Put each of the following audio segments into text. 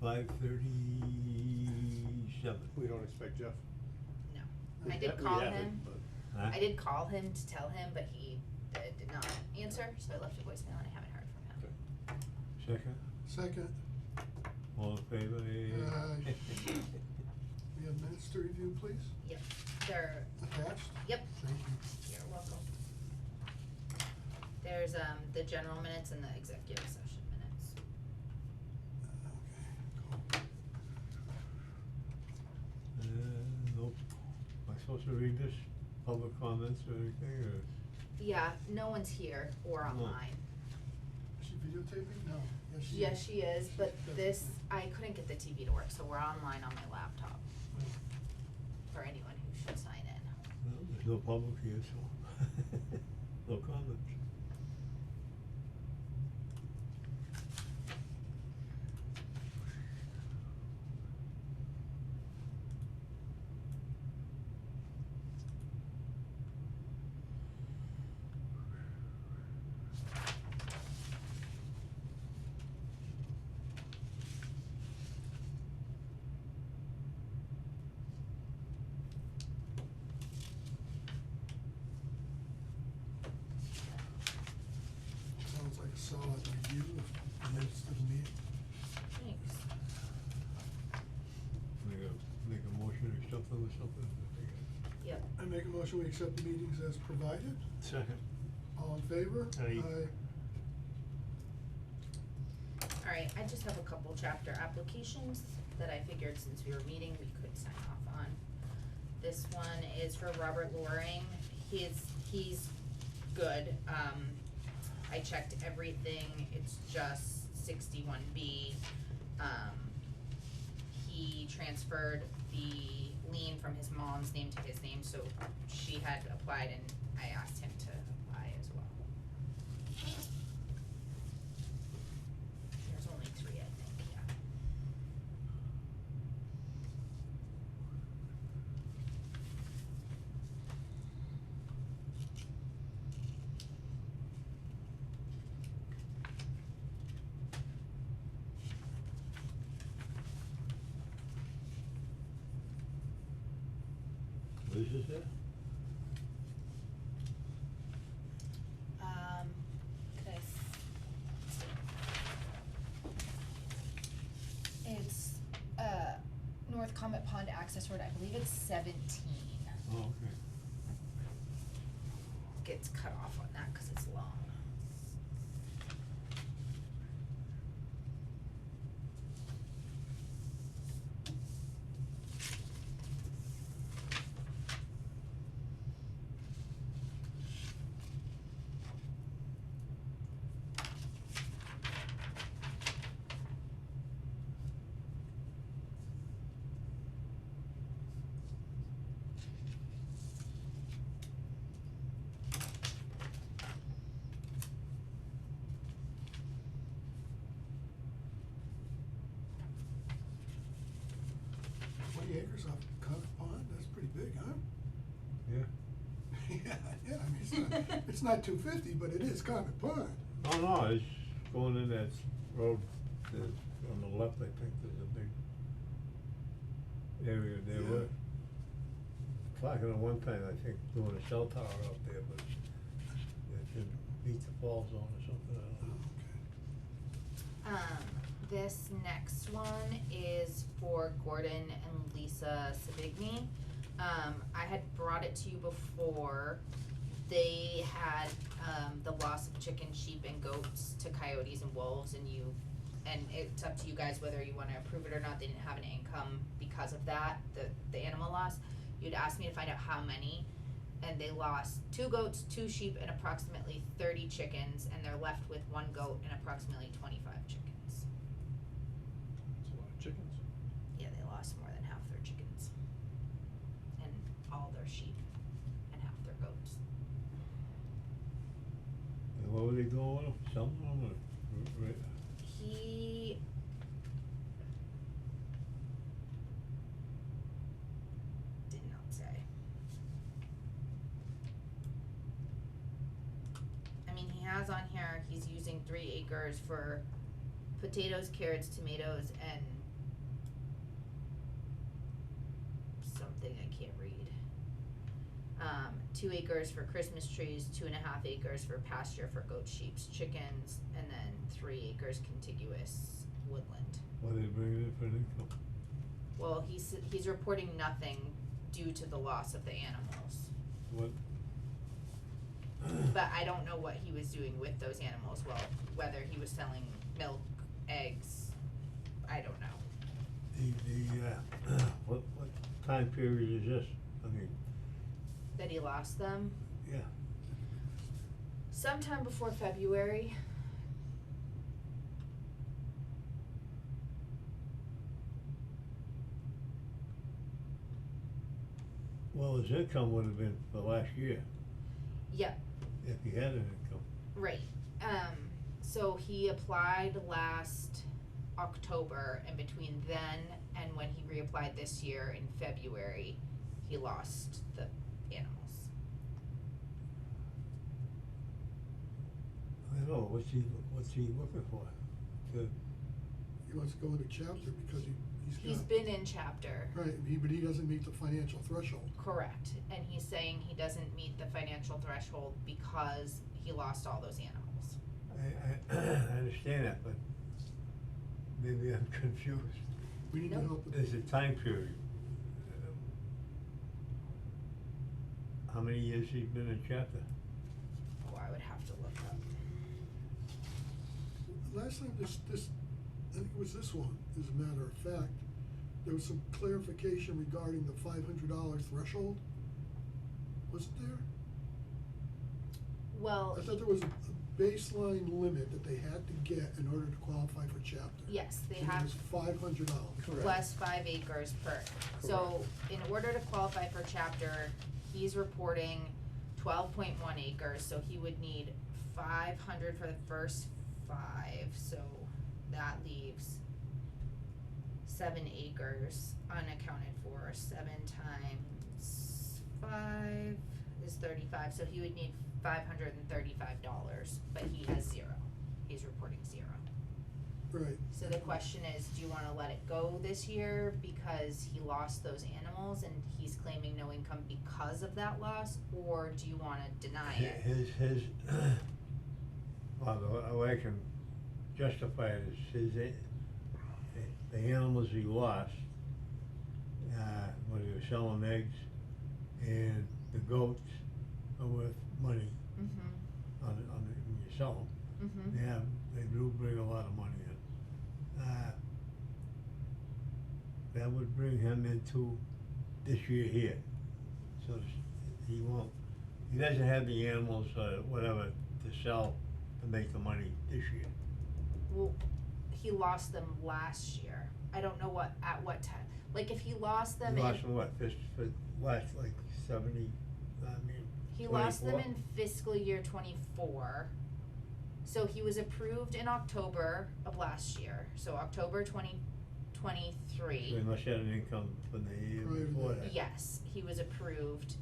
5:37. We don't expect Jeff. No. We I did ha- we call have it, him. but- Huh? I did call him to tell him, but he did not answer, so I left a voicemail and I haven't heard from him. Okay. Second, Second, all in favor, we have minutes to review, please, Yep, they're, attached. yep, Thank you. you're welcome. There's, the general minutes and the executive session minutes. Okay, cool. Nope. Am I supposed to read this, public comments or anything, or? Yeah, no one's here or online. Is she videotaping? No. Yes, she is. Yes, she is, but She's this, definitely- I couldn't get the TV to work, so we're online on my laptop Oh. for anyone who should sign in. Well, there's no public here, so, no comments. Sounds like a solid review of the minutes of the meeting. Thanks. Make a motion to accept them or something, I think. Yep. I make a motion, we accept the meetings as provided. Second. All in favor? Aye. Alright, I just have a couple chapter applications that I figured since we were meeting, we could sign off on. This one is for Robert Loring. He's good. I checked everything, it's just 61B. He transferred the lien from his mom's name to his name, so she had applied and I asked him to apply as well. There's only 3, I think, yeah. What is this here? Could I it's, North Comet Pond Access Road, I believe it's 17. Oh, okay. Gets cut off on that 'cause it's long. Acres off Comet Pond, that's pretty big, huh? Yeah. Yeah, I mean, it's not 250, but it is Comet Pond. Oh, no, it's going in that road, on the left, I think there's a big area there, Yeah. we're talking at one time, I think, doing a cell tower out there, but it should beat the fall zone or something, I don't know. Okay. This next one is for Gordon and Lisa Savigny. I had brought it to you before. They had, the loss of chicken, sheep, and goats to coyotes and wolves, and it's up to you guys whether you wanna approve it or not. They didn't have an income because of that, the animal loss. You'd asked me to find out how many, and they lost 2 goats, 2 sheep, and approximately 30 chickens, and they're left with 1 goat and approximately 25 chickens. It's a lot of chickens. Yeah, they lost more than half their chickens. And all their sheep and half their goats. And what were they doing with them, selling them, or, right? He did not say. I mean, he has on here, he's using 3 acres for potatoes, carrots, tomatoes, and can't read. 2 acres for Christmas trees, 2.5 acres for pasture for goats, sheep, chickens, and then 3 acres contiguous woodland. What are they bringing in for an income? Well, he's reporting nothing due to the loss of the animals. What? But I don't know what he was doing with those animals, well, whether he was selling milk, eggs, I don't know. What time period is this? I mean, That he lost them yeah, sometime before February. well, his income would have been for last year, Yep, if he had an income. right. So he applied last October, and between then and when he reapplied this year in February, he lost the animals. I don't know, what's he looking for? To, He wants to go into chapter because he's got. He's been in chapter. Right, but he doesn't meet the financial threshold. Correct, and he's saying he doesn't meet the financial threshold because he lost all those animals. I understand that, but maybe I'm confused. We need to Nope. help with There's a time period. How many years he been in chapter? Oh, I would have to look up. Last time this, I think it was this one, as a matter of fact, there was some clarification regarding the $500 threshold. Wasn't there? Well, I thought there was a baseline limit that they had to get in order to qualify for chapter. yes, they And have it was $500. plus 5 acres per. So in order to qualify for chapter, he's reporting 12.1 acres, so he would need 500 for the first 5, so that leaves 7 acres unaccounted for. 7 times 5 is 35, so he would need $535, but he has 0. He's reporting 0. Right. So the question is, do you wanna let it go this year because he lost those animals and he's claiming no income because of that loss, or do you wanna deny it? His, well, the way I can justify it is the animals he lost, when he was selling eggs, and the goats are worth money Mm-hmm, when you sell them. mm-hmm. They do bring a lot of money in. That would bring him into this year here. So he doesn't have the animals, whatever, to sell to make the money this year. Well, he lost them last year. I don't know at what time. Like if he lost them He in. lost them what, for last like 70, He lost them 24? in fiscal year 24. So he was approved in October of last year, so October 2023. So he must have had an income from the year Prior to before that. that. Yes, he was approved.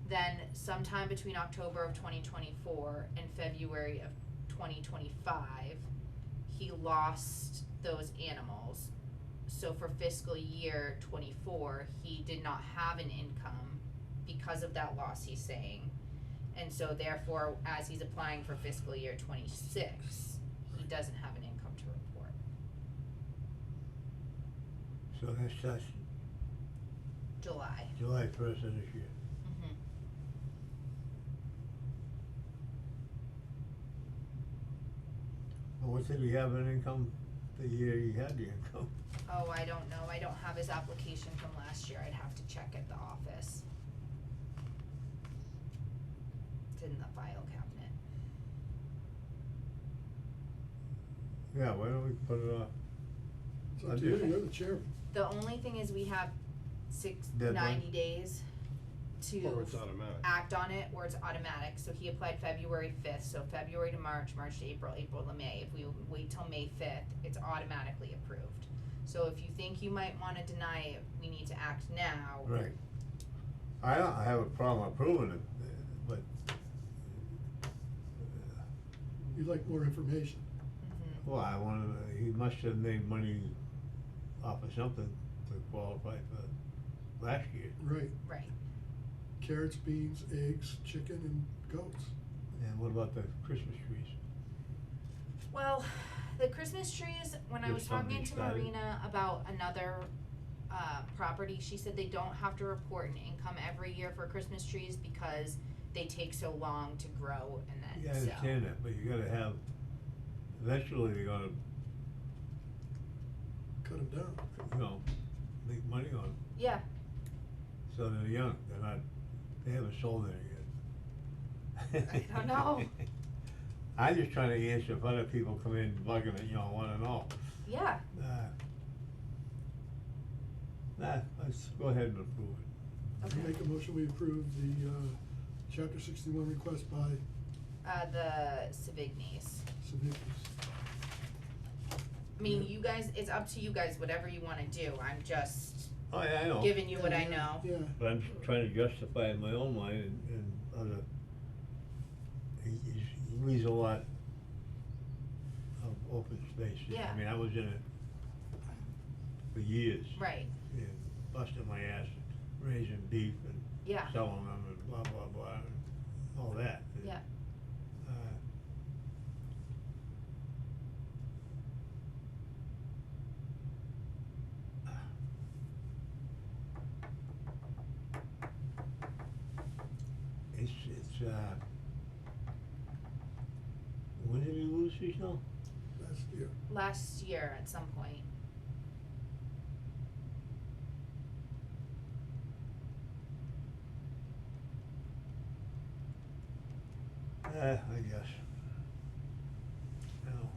Then sometime between October of 2024 and February of 2025, he lost those animals. So for fiscal year 24, he did not have an income because of that loss, he's saying. And so therefore, as he's applying for fiscal year 26, he doesn't have an income to report. So that's July. July 1st of this year. Mm-hmm. Well, what did he have an income the year he had the income? Oh, I don't know. I don't have his application from last year. I'd have to check at the office. It's in the file cabinet. Yeah, why don't we put it off? It's up to you, you're the chairman. The only thing is we have Deadline? 90 days to Or it's automatic. act on it, or it's automatic. So he applied February 5th, so February to March, March to April, April to May. If we wait till May 5th, it's automatically approved. So if you think you might wanna deny it, we need to act now. Right. I don't have a problem approving it, but You'd like more information. Mhm. well, he must have made money off of something to qualify for last year. Right, Right. carrots, beans, eggs, chicken, and goats. And what about the Christmas trees? Well, the Christmas trees, when I If was talking somebody to started- Marina about another property, she said they don't have to report an income every year for Christmas trees because they take so long to grow and then Yeah, I sell. understand that, but you gotta have, eventually you're gonna, Cut them down. you know, make money on them. Yeah, So they're young, they haven't sold any yet. I don't know. I'm just trying to answer if other people come in bugging it, you know, wanna know. yeah. Let's go ahead and approve it. Okay. Make a motion, we approve the, chapter 61 request by The Savigny's. Savigny's. I mean, Yeah. you guys, it's up to you guys, whatever you wanna do, I'm just Oh, yeah, I know. giving you what I know. Yeah, But I'm just trying to justify in my own mind and other, he leaves a lot of open space. Yeah. I mean, I was in it for years. Right, And busting my ass, raising beef and yeah, selling them and blah, blah, blah, and all that. And, yeah. It's, when did he lose his now? last year. Last year at some point. I guess. You know,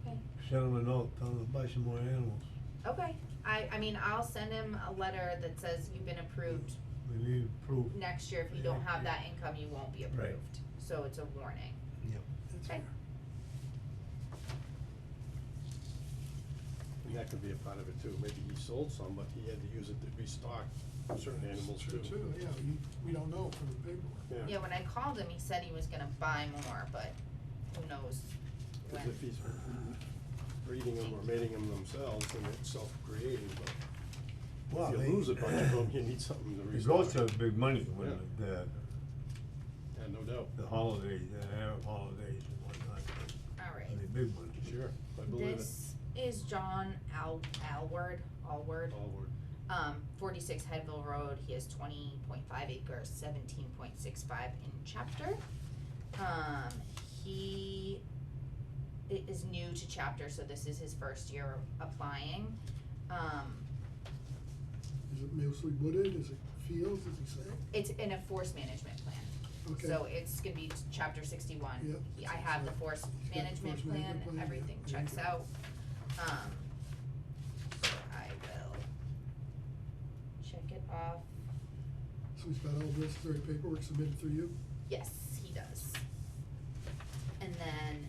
Okay. send him a note, tell him to buy some more animals. Okay, I mean, I'll send him a letter that says you've been approved. We need proof. Next year, if you don't have that income, you won't be Right. approved, so it's a warning. Yep. That's Okay. fair. And that could be a part of it too, maybe he sold some, but he had to use it to restock certain animals True, too. yeah, we don't know from the paperwork. Yeah, when I called him, he said he was gonna buy more, but who knows when. Cause if he's breeding them or mating them themselves, then it's self-creating, but Well, if you lose a bunch of them, you need something to It restock. goes to big money when Yeah. Yeah, no doubt. the holidays, the Arab holidays and whatnot, Alright, I mean, big money. Sure, I believe it. this is John Allward, All word. 46 Headville Road, he has 20.5 acres, 17.65 in chapter. He is new to chapter, so this is his first year applying. Is it mostly wooded, is it fields, does he say? It's in a forest management plan. Okay. So it's gonna be chapter 61. Yep. I have the forest He's got the management forest plan, management plan, everything yeah, there you checks go. out. So I will check it off. So he's got all the necessary paperwork submitted through you? Yes, he does. And then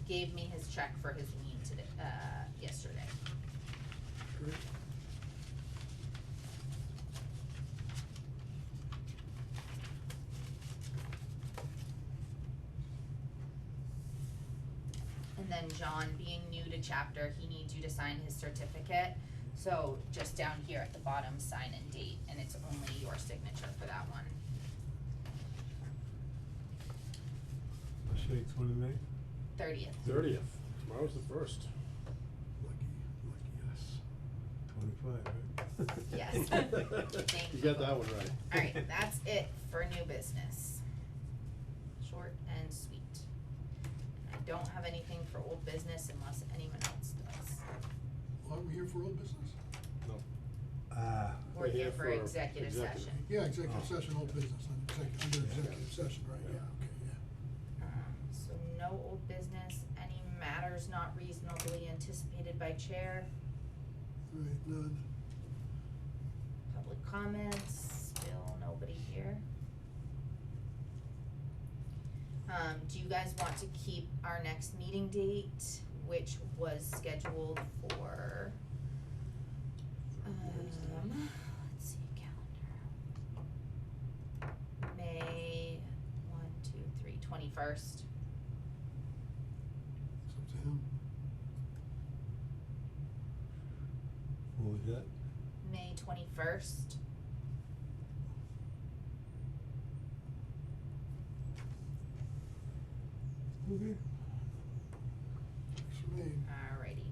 gave me his check for his lien today, yesterday. Great. And then John, being new to chapter, he needs you to sign his certificate. So just down here at the bottom, sign and date, and it's only your signature for that one. Let's say 29? 30th. 30th, tomorrow's the first. Lucky us. 25, right? Yes. Thank You got that one right. Alright, that's it for new business. Short and sweet. I don't have anything for old business unless anyone else does. Are we here for old business? We're here for for executive executive. session. Yeah, executive Oh. session, old business, under executive session, right, yeah, okay, yeah. So no old business, any matters not reasonably anticipated by chair, Right, none. public comments, still nobody here. Do you guys want to keep our next meeting date, which was scheduled for, let's see, calendar. May 21st. It's up to him. What was that? May 21st. Okay. Works for me. Alrighty.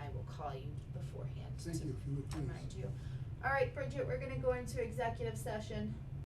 I will call you beforehand Thank to you, if you would please. remind you. Alright, Bridget, we're gonna go into executive session.